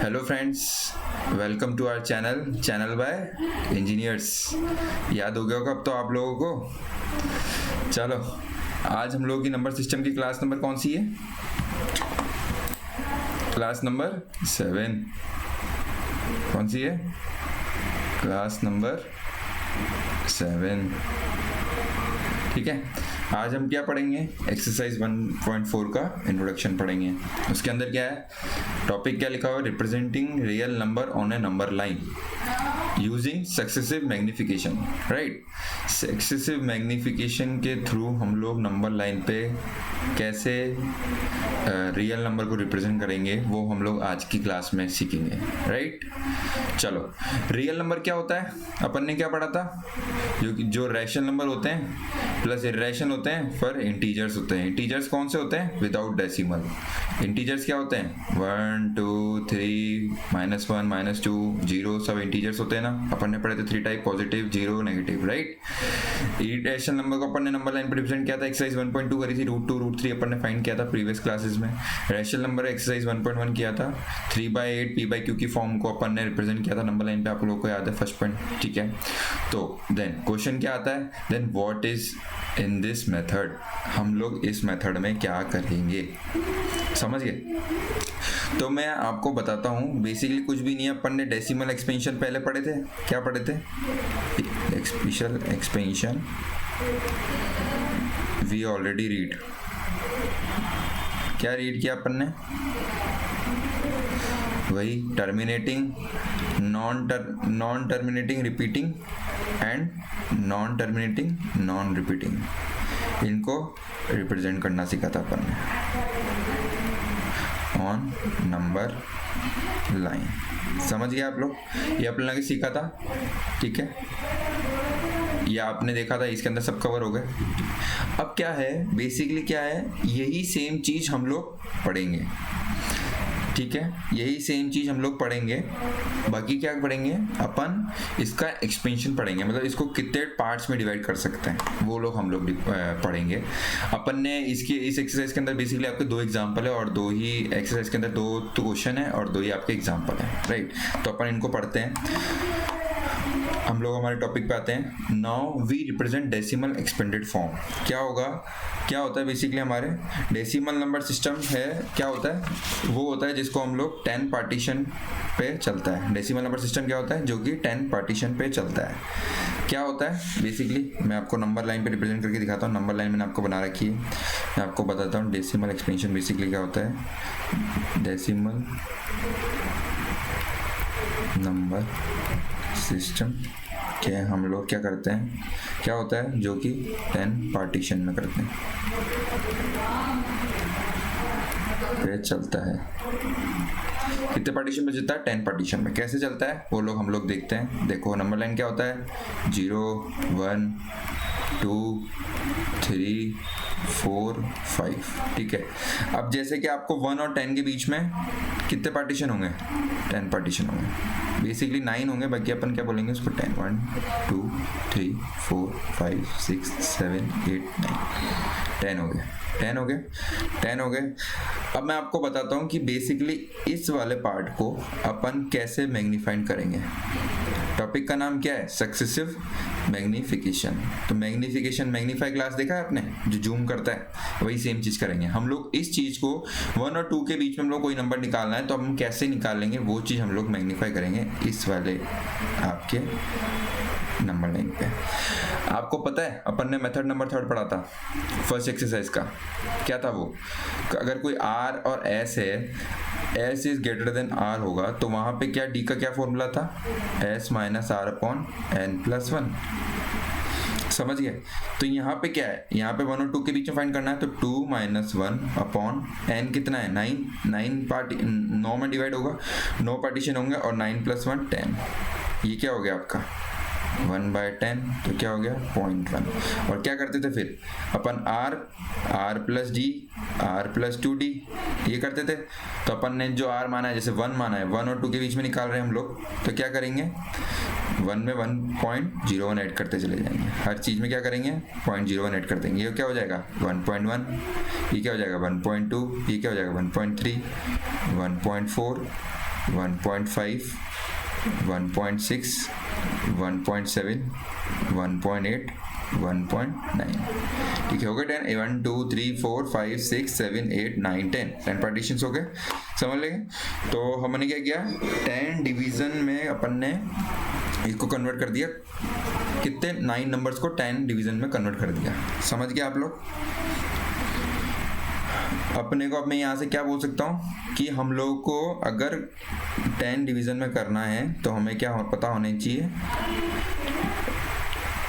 Hello friends, welcome to our channel by engineers. याद हो गया होगा अब तो आप लोगों को। चलो, आज हम लोगों की नंबर सिस्टम की क्लास नंबर कौन सी है? Class number 7। कौन सी है? Class number 7। ठीक है, आज हम क्या पढ़ेंगे? एक्सरसाइज 1.4 का इंट्रोडक्शन पढ़ेंगे। उसके अंदर क्या है, टॉपिक क्या लिखा हुआ है? Representing real number on A number line using successive magnification. Right, successive magnification के थ्रू हम लोग नंबर लाइन पे कैसे रियल नंबर को रिप्रेजेंट करेंगे वो हम लोग आज की क्लास में सीखेंगे। राइट, चलो, रियल नंबर क्या होता है? अपन ने क्या पढ़ा था? जो रैशनल नंबर होते हैं प्लस इरेशनल होते हैं पर इंटीजर्स होते हैं। इंटीजर्स कौन से होते हैं? Without decimal. इंटीजर्स क्या होते हैं? 1 2 3 -1 -2 0 सब इंटीजर्स होते हैं ना। अपन ने पढ़े थे 3 type, positive, zero, negative. Right, irrational number को अपन ने नंबर लाइन पर रिप्रेजेंट किया था। एक्सरसाइज 1.2 करी थी, √2 √3 अपन ने फाइंड किया था प्रीवियस क्लासेस में। रैशनल नंबर एक्सरसाइज 1.1 किया था। 3/8 p/q की फॉर्म को अपन ने रिप्रेजेंट किया था नंबर लाइन पे, आप लोगों को याद है फर्स्ट पॉइंट। ठीक है, तो देन क्वेश्चन क्या आता है? Then what is in this method? हम लोग इस मेथड में क्या करेंगे, समझ गए? तो मैं आपको बताता हूँ, बेसिकली कुछ भी नहीं है। अपन ने डेसिमल एक्सपेंशन पहले पढ़े थे। क्या पढ़े थे? Special expansion we already read. क्या रीड किया अपन ने? वही terminating, non terminating repeating and non terminating non repeating, इनको रिप्रेजेंट करना सीखा था अपन ने ऑन नंबर लाइन। समझ गए आप लोग? ये अपन ने सीखा था। ठीक है, ये आपने देखा था, इसके अंदर सब कवर हो गए। अब क्या है, बेसिकली क्या है, यही सेम चीज हम लोग पढ़ेंगे। ठीक है, यही सेम चीज हम लोग पढ़ेंगे। बाकी क्या पढ़ेंगे अपन? इसका एक्सपेंशन पढ़ेंगे, मतलब इसको कितने पार्ट्स में डिवाइड कर सकते हैं वो लोग हम लोग पढ़ेंगे। अपन ने इस एक्सरसाइज के अंदर बेसिकली आपके 2 एग्जाम्पल है और 2 ही एक्सरसाइज के अंदर 2 क्वेश्चन है और 2 ही आपके एग्जाम्पल है। राइट, तो अपन इनको पढ़ते हैं। हम लोग हमारे टॉपिक पे आते हैं। Now we represent decimal expanded form. क्या होगा, क्या होता है? बेसिकली हमारे डेसिमल नंबर सिस्टम है, क्या होता है? वो होता है जिसको हम लोग 10 पार्टीशन पे चलता है। डेसिमल नंबर सिस्टम क्या होता है? जो कि 10 पार्टीशन पे चलता है। क्या होता है बेसिकली? मैं आपको नंबर लाइन पे रिप्रेजेंट करके दिखाता हूँ। नंबर लाइन मैंने आपको बना रखी है, मैं आपको बताता हूँ डेसिमल एक्सपेंशन बेसिकली क्या होता है। डेसिमल नंबर सिस्टम के हम लोग क्या करते हैं, क्या होता है? जो कि 10 पार्टीशन में करते हैं पे चलता है। कितने पार्टीशन में चलता है? 10 पार्टीशन में। कैसे चलता है वो लोग हम लोग देखते हैं। देखो, नंबर लाइन क्या होता है? 0 1 2 3 4 5। ठीक है, अब जैसे कि आपको 1 और 10 के बीच में कितने पार्टीशन होंगे? 10 पार्टीशन होंगे। बेसिकली 9 होंगे, बाकी अपन क्या बोलेंगे उसको? 10 1 2 3 4 5 6 7 8 9 10 हो गए। 10 हो गए, 10 हो गए। अब मैं आपको बताता हूँ कि बेसिकली इस वाले पार्ट को अपन कैसे मैग्नीफाइंड करेंगे। टॉपिक का नाम क्या है? Successive magnification. तो मैग्निफिकेशन, मैग्नीफाई ग्लास देखा है आपने, जो जूम करता है, वही सेम चीज करेंगे हम लोग। इस चीज को 1 और 2 के बीच में हम लोग कोई नंबर निकालना है तो हम कैसे निकाल लेंगे वो चीज हम लोग मैग्नीफाई करेंगे इस वाले आपके नंबर लाइन पे। आपको पता है अपन ने मेथड नंबर 3 पढ़ा था फर्स्ट एक्सरसाइज का। क्या था वो? अगर कोई R और S है, S is greater than R होगा, तो वहां पे क्या D का क्या फॉर्मूला था? S - R/n+1। समझ गए? तो यहाँ पे क्या है? यहाँ पे 1 और 2 के बीच में फाइंड करना है, तो 2 - 1/n कितना है? 9 में डिवाइड होगा, 9 पार्टीशन होंगे और 9 + 1 10। ये क्या हो गया आपका? 1/10। तो क्या हो गया? 0.1। और क्या करते थे फिर अपन? R + D R + 2D ये करते थे। तो अपन ने जो R माना है, जैसे 1 माना है, 1 और 2 के बीच में निकाल रहे हैं हम लोग, तो क्या करेंगे? 1 में 1.01 ऐड करते चले जाएंगे। हर चीज में क्या करेंगे? 0.01 ऐड कर देंगे। ये क्या हो जाएगा? 1.1। ये क्या हो जाएगा? 1.2। ये क्या हो जाएगा? 1.3 1.4 1.5, 1.6, 1.7, 1.8, 1.9। ठीक है, हो गए 10। 1 2 3 4 5 6 7 8 9 10 पार्टीशंस हो गए, समझ लेंगे। तो हमने क्या किया, 10 डिवीजन में अपन ने इसको कन्वर्ट कर दिया, कितने 9 नंबर्स को 10 डिवीजन में कन्वर्ट कर दिया। समझ गए आप लोग। अपने को अब मैं यहाँ से क्या बोल सकता हूँ कि हम लोगों को अगर 10 डिवीजन में करना है तो हमें क्या पता होना चाहिए,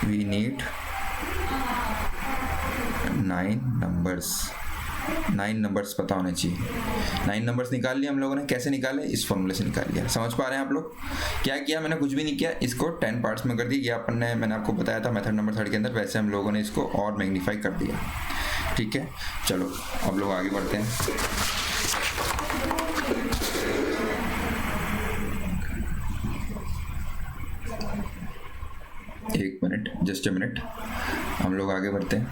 वी नीड 9 नंबर्स पता होने चाहिए। 9 नंबर्स निकाल लिया हम लोगों ने। कैसे निकाले, इस फॉर्मूले से निकाल लिया। समझ पा रहे हैं आप लोग। क्या किया मैंने, कुछ भी नहीं किया, इसको 10 पार्ट्स में कर दिया। अपन ने, मैंने आपको बताया था मेथड नंबर 3 के अंदर, वैसे हम लोगों ने इसको और मैग्नीफाई कर दिया। ठीक है, चलो अब लोग आगे बढ़ते हैं। एक मिनट, जस्ट अ मिनट, हम लोग आगे बढ़ते हैं।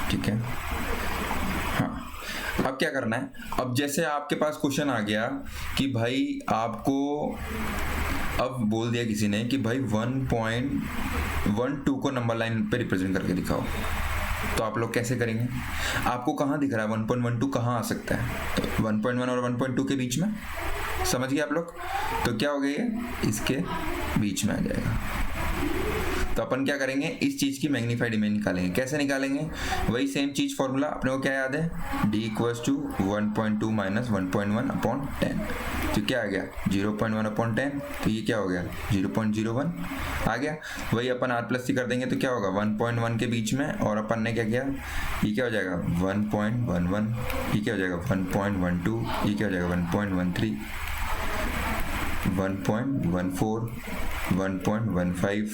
ठीक है, हाँ, अब क्या करना है। अब जैसे आपके पास क्वेश्चन आ गया कि भाई आपको अब बोल दिया किसी ने कि भाई 1.12 को नंबर लाइन पे रिप्रेजेंट करके दिखाओ, तो आप लोग कैसे करेंगे। आपको कहाँ दिख रहा है 1.12 कहाँ आ सकता है, तो 1.1 और 1.2 के बीच में। समझ गए आप लोग। तो क्या हो गया, ये इसके बीच में आ जाएगा। तो अपन क्या करेंगे, इस चीज की मैग्नीफाइड इमेज निकालेंगे। कैसे निकालेंगे, वही सेम चीज फॉर्मूला अपने को क्या याद है, d equals to 1.2 minus 1.1 upon 10। तो क्या आ गया 0.1 अपॉन 10, तो ये क्या हो गया 0.01 आ गया। वही अपन r प्लस सी कर देंगे तो क्या होगा 1.1 के बीच में, और अपन ने क्या किया, ये क्या हो जाएगा 1.11, ये क्या हो जाएगा 1.12, ये क्या हो जाएगा 1.13, 1.14, 1.15,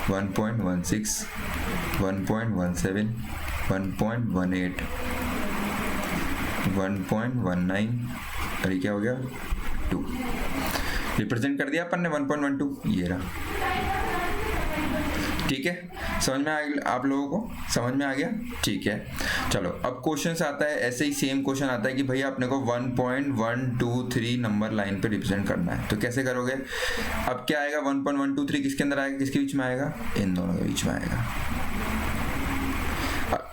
1.16, 1.17, 1.18, 1.19, और ये क्या हो गया 2। रिप्रेजेंट कर दिया अपन ने 1.12, ये रहा। ठीक है, समझ में आ गया आप लोगों को, समझ में आ गया। ठीक है, चलो अब क्वेश्चन से आता है, ऐसे ही सेम क्वेश्चन आता है कि भैया अपने को 1.123 नंबर लाइन पे रिप्रेजेंट करना है, तो कैसे करोगे। अब क्या आएगा 1.123 किसके अंदर आएगा, किसके बीच में आएगा, इन दोनों के बीच में आएगा।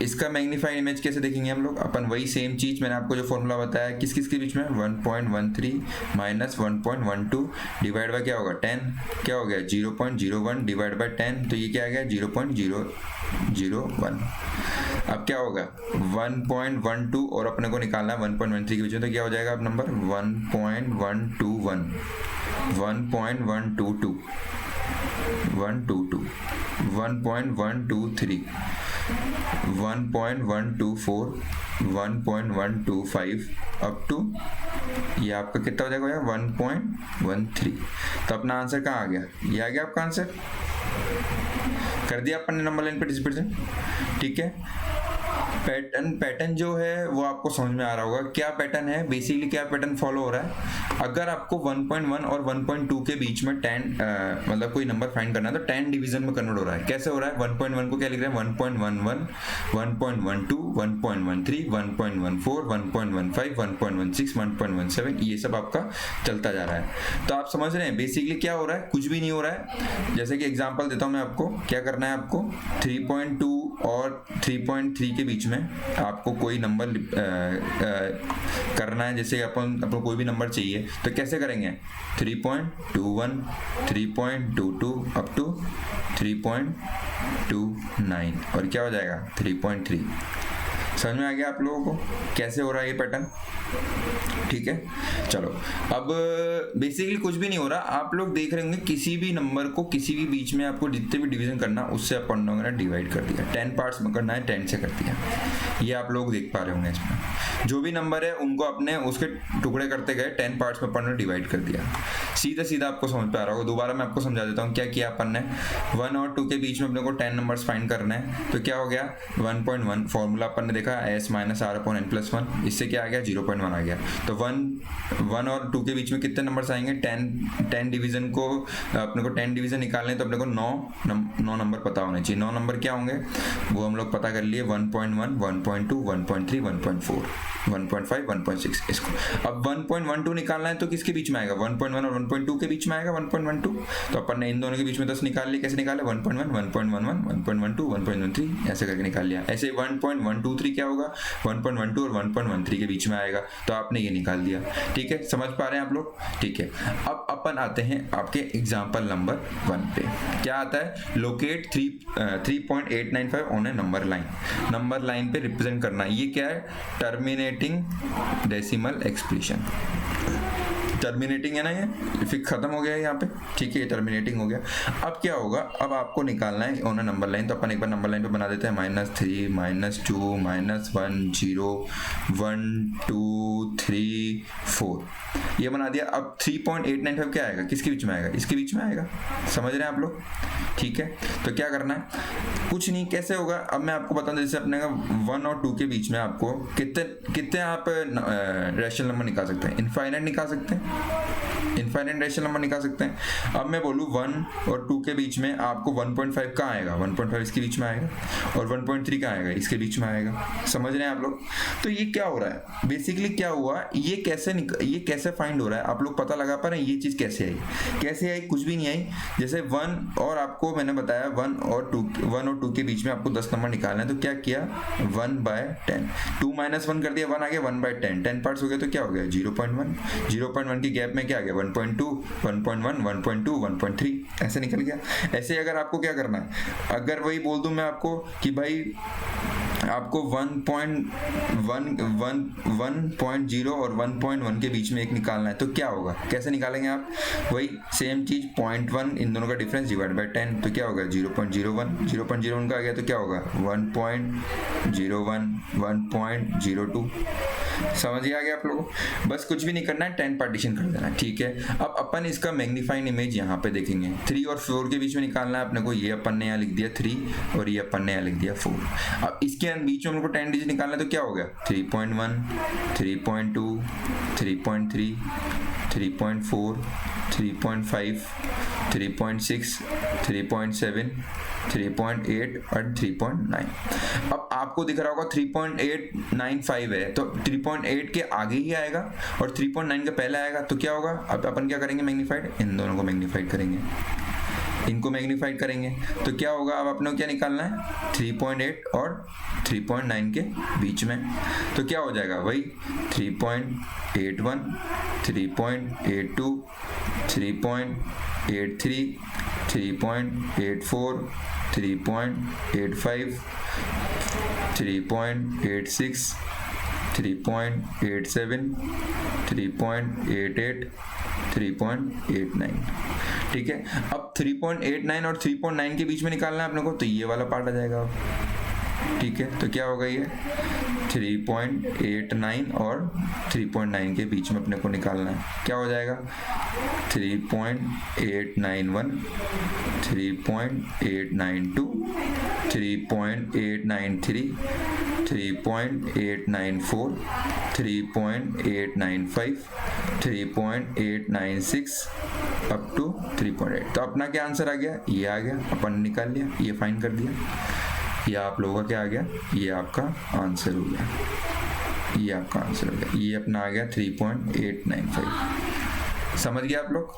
इसका मैग्नीफाइड इमेज कैसे देखेंगे हम लोग, अपन वही सेम चीज मैंने आपको जो फॉर्मूला बताया, किस किस के बीच में 1.13 माइनस 1.12 डिवाइड बाय क्या होगा 10, क्या हो गया 0.01 डिवाइड बाय 10, तो ये क्या आ गया 0.001। अब क्या होगा 1.12 और अपने को निकालना है 1.13 के बीच में, तो क्या हो जाएगा अब नंबर 1.121, 1.122, 122, 1.123, 1.124, 1.125 अप टू ये आपका कितना हो जाएगा 1.13। तो अपना आंसर कहाँ आ गया, ये आ गया आपका आंसर। कर दिया अपन ने नंबर लाइन पे रिप्रेजेंट। ठीक है, पैटर्न जो है वो आपको समझ में आ रहा होगा। क्या पैटर्न है, बेसिकली क्या पैटर्न फॉलो हो रहा है। अगर आपको 1.1 और 1.2 के बीच में 10 मतलब कोई नंबर फाइंड करना है तो 10 डिवीजन में कन्वर्ट हो रहा है। कैसे हो रहा है, 1.1 को क्या लिख रहे हैं 1.11, 1.12, 1.13, 1.14, 1.15, 1.16, 1.17, ये सब आपका चलता जा रहा है। तो आप समझ रहे हैं बेसिकली क्या हो रहा है, कुछ भी नहीं हो रहा है। जैसे कि एग्जांपल देता हूं मैं आपको, क्या करना है आपको 3.2 और 3.3 के बीच में आपको कोई नंबर करना है। जैसे अपन कोई भी नंबर चाहिए तो कैसे करेंगे 3.21, 3.22 अप टू 3.29 और क्या हो जाएगा 3.3। समझ में आ गया आप लोगों को कैसे हो रहा है ये पैटर्न। ठीक है, चलो अब बेसिकली कुछ भी नहीं हो रहा। आप लोग देख रहे होंगे किसी भी नंबर को किसी भी बीच में आपको जितने भी डिवीजन करना उससे अपन लोगों ने डिवाइड कर दिया। 10 पार्ट्स में करना है 10 से कर दिया। ये आप लोग देख पा रहे होंगे इसमें जो भी नंबर है उनको अपने उसके टुकड़े करते गए 10 पार्ट्स में अपन ने डिवाइड कर दिया। सीधा आपको समझ पे आ रहा होगा। दोबारा मैं आपको समझा देता हूँ क्या किया अपन ने। 1 और 2 के बीच में अपने को 10 नंबर्स फाइंड करना है तो क्या हो गया 1.1 फॉर्मूला अपन ने देखा देखा s minus r upon n plus 1, इससे क्या आ गया 0.1 आ गया। तो 1 और 2 के बीच में कितने नंबर्स आएंगे, 10 डिवीजन को अपने को 10 डिवीजन निकालने तो अपने को 9 नंबर पता होने चाहिए। 9 नंबर क्या होंगे वो हम लोग पता कर लिए, 1.1, 1.2, 1.3, 1.4, 1.5, 1.6 इसको। अब 1.12 निकालना है तो किसके बीच में आएगा, 1.1 और 1.2 के बीच में आएगा 1.12। तो अपन ने इन दोनों के बीच में 10 निकाल लिए। कैसे निकाले, 1.1, 1.11, 1.12, 1.13 ऐसे करके निकाल लिया। ऐसे 1.123 क्या होगा, 1.12 और 1.13 के बीच में आएगा, तो आपने ये निकाल दिया। ठीक है, समझ पा रहे हैं आप लोग? ठीक है, अब अपन आते हैं आपके एग्जाम्पल नंबर 1 पे। क्या आता है, locate 3.895 on A number line. Number line पे रिप्रेजेंट करना, ये क्या है, टर्मिनेटिंग डेसिमल एक्सप्रेशन। टर्मिनेटिंग है ना, ये फिर खत्म हो गया है यहाँ पे। ठीक है, ये टर्मिनेटिंग हो गया। अब क्या होगा, अब आपको निकालना है ऑन अ नंबर लाइन। तो अपन एक बार नंबर लाइन पे बना देते हैं, -3, -2, -1, 0, 1, 2, 3, 4 ये बना दिया। अब 3.895 क्या आएगा, किसके बीच में आएगा, इसके बीच में आएगा। समझ रहे हैं आप लोग? ठीक है, तो क्या करना है, कुछ नहीं, कैसे होगा अब मैं आपको बता दूं। जैसे अपने का 1 और 2 के बीच में आपको कितने आप रैशनल नंबर निकाल सकते हैं, इनफाइनाइट निकाल सकते हैं, इनफाइनाइट रैशनल नंबर निकाल सकते हैं। अब मैं बोलूँ 1 और 2 के बीच में आपको 1.5 कहाँ आएगा, 1.5 इसके बीच में आएगा, और 1.3 कहाँ आएगा, इसके बीच में आएगा। समझ रहे हैं आप लोग? तो ये क्या हो रहा है, बेसिकली क्या हुआ, ये कैसे फाइंड हो रहा है, आप लोग पता लगा पा रहे हैं ये चीज़ कैसे आई? कुछ भी नहीं आई। जैसे 1 और आपको मैंने बताया 1 और 2 के बीच में आपको 10 नंबर निकालना है, तो क्या किया, 1/10, 2 - 1 कर दिया, 1 आ गया, 1/10, 10 पार्ट्स हो गए, तो क्या हो गया 0.1, 0.1 के गैप में क्या आ गया, 1.2, 1.1, 1.2, 1.3 ऐसे निकल गया। ऐसे अगर आपको क्या करना है, अगर वही बोल दूं मैं आपको कि भाई आपको 1.0 और 1.1 के बीच में एक निकालना है, तो क्या होगा, कैसे निकालेंगे आप, वही सेम चीज 0.1 इन दोनों का डिफरेंस डिवाइड बाय 10, तो क्या होगा 0.01, 0.01 का आ गया तो क्या होगा 1.01, 1.02। समझ आ गया आप लोगों को? बस कुछ भी नहीं करना है, 10 पार्टीशन कर देना है। ठीक है, अब अपन इसका मैग्नीफाइंग इमेज यहाँ पे देखेंगे। 3 और 4 के बीच में निकालना है अपने को, ये अपन ने यहाँ लिख दिया 3 और ये अपन ने यहाँ लिख दिया 4। अब इसके बीच में हमको 10 डिजिट निकालना है, तो क्या हो गया 3.1, 3.2, 3.3, 3.4, 3.5, 3.6, 3.7, 3.8 और 3.9। अब आपको दिख रहा होगा 3.895 है, तो 3.8 के आगे ही आएगा और 3.9 के पहले आएगा, तो क्या होगा, अब अपन क्या करेंगे, मैग्नीफाइड, इन दोनों को मैग्नीफाइड करेंगे, इनको मैग्नीफाइड करेंगे, तो क्या होगा, अब अपने को क्या निकालना है, 3.8 और 3.9 के बीच में, तो क्या हो जाएगा, वही 3.81, 3.82, 3.83, 3.84, 3.85, 3.86, 3.87, 3.88, 3.89। ठीक है, अब 3.89 और 3.9 के बीच में निकालना है अपने को, तो ये वाला पार्ट आ जाएगा। ठीक है, तो क्या होगा, ये 3.89 और 3.9 के बीच में अपने को निकालना है, क्या हो जाएगा 3.891, 3.892, 3.893, 3.894, 3.895, 3.896 अप टू 3.8। तो अपना क्या आंसर आ गया, ये आ गया, अपन निकाल लिया, ये फाइंड कर दिया। ये आप लोगों का क्या आ गया, ये आपका आंसर हो गया, ये आपका आंसर हो गया, ये अपना आ गया 3.895। समझ गए आप लोग?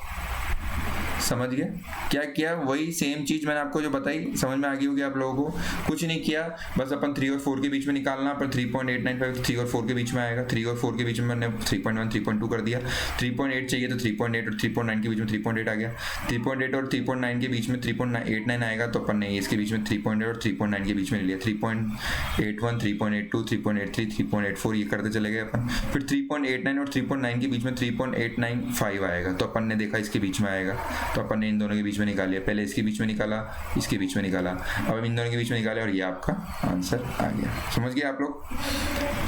समझ गए क्या किया, वही सेम चीज मैंने आपको जो बताई, समझ में आ गई होगी आप लोगों को। कुछ नहीं किया, बस अपन 3 और 4 के बीच में निकालना, पर 3.895 3 और 4 के बीच में आएगा, 3 और 4 के बीच में मैंने 3.1 3.2 कर दिया, 3.8 चाहिए तो 3.8 और 3.9 के बीच में 3.8 आ गया, 3.8 और 3.9 के बीच में 3.89 आएगा, तो अपन ने इसके बीच में 3.8 और 3.9 के बीच में ले लिया, 3.81, 3.82, 3.83, 3.84 ये करते चले गए अपन। फिर 3.89 और 3.9 के बीच में 3.895 आएगा, तो अपन ने देखा इसके बीच में आएगा, तो अपन ने इन दोनों के बीच में निकाल लिया, पहले इसके बीच में निकाला, इसके बीच में निकाला, अब इन दोनों के बीच में निकाले और ये आपका आंसर आ गया। समझ गए आप लोग?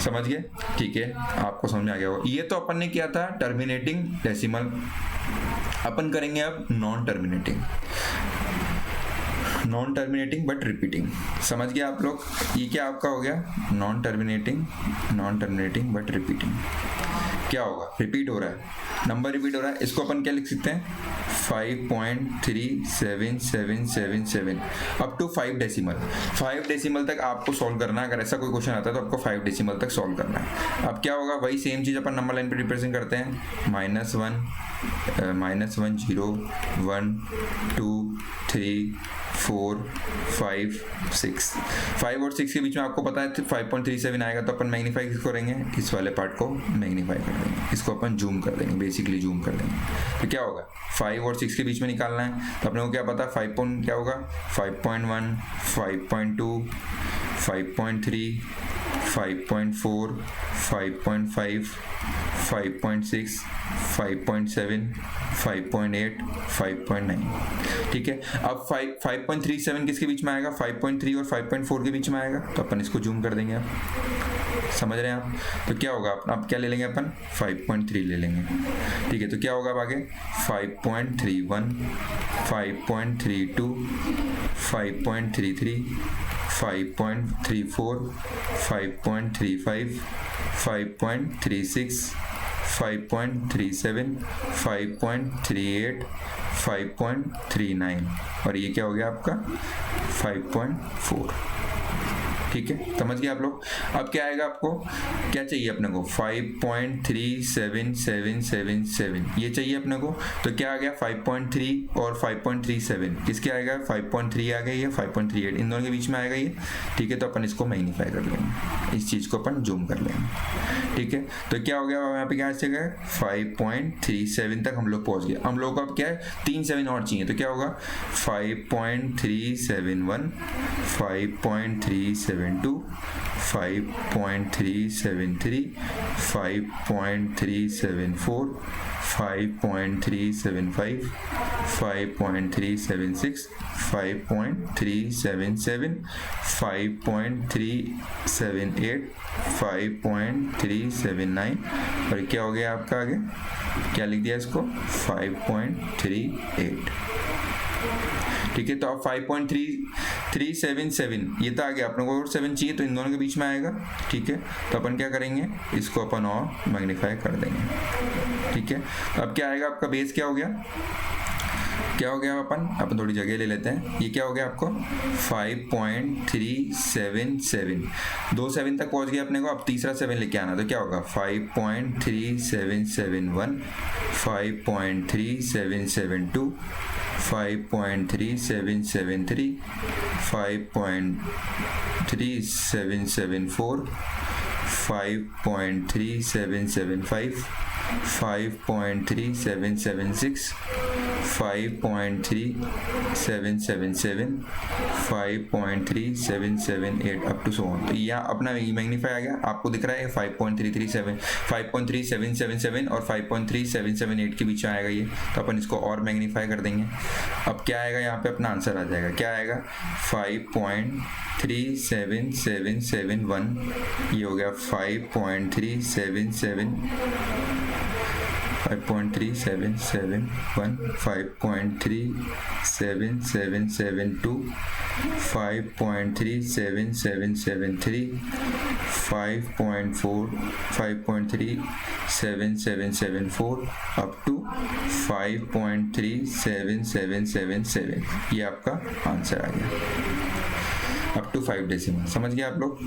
समझ गए? ठीक है, आपको समझ में आ गया होगा। ये तो अपन ने किया था टर्मिनेटिंग डेसिमल, अपन करेंगे अब non terminating. Non terminating but repeating. समझ गया आप लोग? ये क्या आपका हो गया? Non terminating but repeating. क्या होगा? रिपीट हो रहा है, नंबर रिपीट हो रहा है। इसको अपन क्या लिख सकते हैं? 5.37777 अप टू 5 डेसिमल। 5 डेसिमल तक आपको सॉल्व करना है। अगर ऐसा कोई क्वेश्चन आता है तो आपको 5 डेसिमल तक सॉल्व करना है। अब क्या होगा? वही सेम चीज़ अपन नंबर लाइन पे रिप्रेजेंट करते हैं। -1 -1 0 1 2 3 4 5 6। 5 और 6 के बीच में आपको पता है 5.37 आएगा, तो अपन मैग्नीफाई किसको करेंगे? इस वाले पार्ट को मैग्नीफाई कर देंगे, इसको अपन जूम कर देंगे, बेसिकली जूम कर देंगे। तो क्या होगा? 5 और 6 के बीच में निकालना है, तो अपने को क्या पता है? 5 क्या होगा? 5.1 5.2 5.3 5.4 5.5 5.6 5.7 5.8 5.9। ठीक है, अब 5.37 किसके बीच में आएगा? 5.3 और 5.4 के बीच में आएगा, तो अपन इसको जूम कर देंगे। आप समझ रहे हैं आप? तो क्या होगा? अब क्या ले लेंगे अपन? 5.3 ले लेंगे। ठीक है, तो क्या होगा अब आगे? 5.31 5.32 5.33 5.34 5.35 5.36 5.37 5.38 5.39 और ये क्या हो गया आपका? 5.4। ठीक है, समझ गए आप लोग? अब क्या आएगा? आपको क्या चाहिए? अपने को 5.37777 ये चाहिए अपने को। तो क्या आ गया? 5.3 और 5.37 किसके आएगा? 5.3 आ गया, ये 5.38 इन दोनों के बीच में आएगा ये। ठीक है, तो अपन इसको मैग्नीफाई कर लेंगे, इस चीज़ को अपन जूम कर लेंगे। ठीक है, तो क्या हो गया? यहाँ पे क्या चाहिए? 5.37 तक हम लोग पहुँच गए। हम लोग को अब क्या है? 3 7 और चाहिए, तो क्या होगा? 5.371 5.372 5.373 5.374 5.375 5.376 5.377 5.378 5.379 और क्या हो गया आपका? आगे क्या लिख दिया इसको? 5.38। ठीक है, तो अब 5.377 ये तो आ गया। अपने को और 7 चाहिए, तो इन दोनों के बीच में आएगा। ठीक है, तो अपन क्या करेंगे? इसको अपन और मैग्नीफाई कर देंगे। ठीक है, तो अब क्या आएगा? आपका बेस क्या हो गया? क्या हो गया? अपन थोड़ी जगह ले लेते हैं। ये क्या हो गया आपको? 5.377 2 7 तक पहुंच गया अपने को। अब तीसरा 7 लेके आना, तो क्या होगा? 5.3771 5.3772 5.3773 5.3774 5.3775 5.3776 5.3777 5.3778 अप टू सो ऑन। तो यहाँ अपना मैग्नीफाई आ गया, आपको दिख रहा है 5.337 5.3777 और 5.3778 के बीच में आएगा ये। तो अपन इसको और मैग्नीफाई कर देंगे। अब क्या आएगा? यहाँ पे अपना आंसर आ जाएगा। क्या आएगा? 5.37771 ये हो गया 5.377 5.3771 5.37772 5.37773 5.4 5.37774 अप टू 5.37777 ये आपका आंसर आ गया अप टू 5 डेसिमल। समझ गए आप लोग?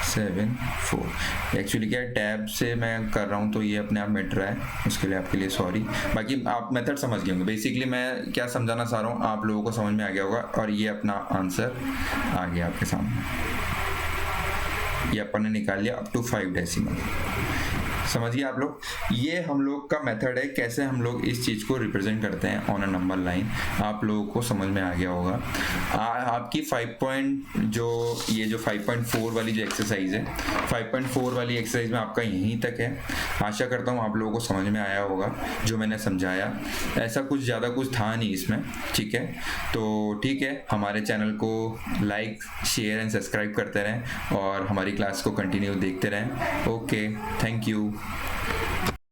7 4 एक्चुअली क्या टैब से मैं कर रहा हूँ तो ये अपने आप मिट रहा है, उसके लिए आपके लिए सॉरी। बाकी आप मेथड समझ गए होंगे। बेसिकली मैं क्या समझाना चाह रहा हूँ आप लोगों को समझ में आ गया होगा। और ये अपना आंसर आ गया आपके सामने, ये अपन ने निकाल लिया अप टू 5 डेसिमल। समझिए आप लोग, ये हम लोग का मेथड है कैसे हम लोग इस चीज़ को रिप्रेजेंट करते हैं ऑन अ नंबर लाइन। आप लोगों को समझ में आ गया होगा। आपकी 5.4 वाली जो एक्सरसाइज है, 5.4 वाली एक्सरसाइज में आपका यहीं तक है। आशा करता हूँ आप लोगों को समझ में आया होगा जो मैंने समझाया। ऐसा कुछ ज़्यादा कुछ था नहीं इसमें, ठीक है। तो ठीक है, हमारे चैनल को लाइक शेयर एंड सब्सक्राइब करते रहें और हमारी क्लास को कंटिन्यू देखते रहें। Okay, thank you.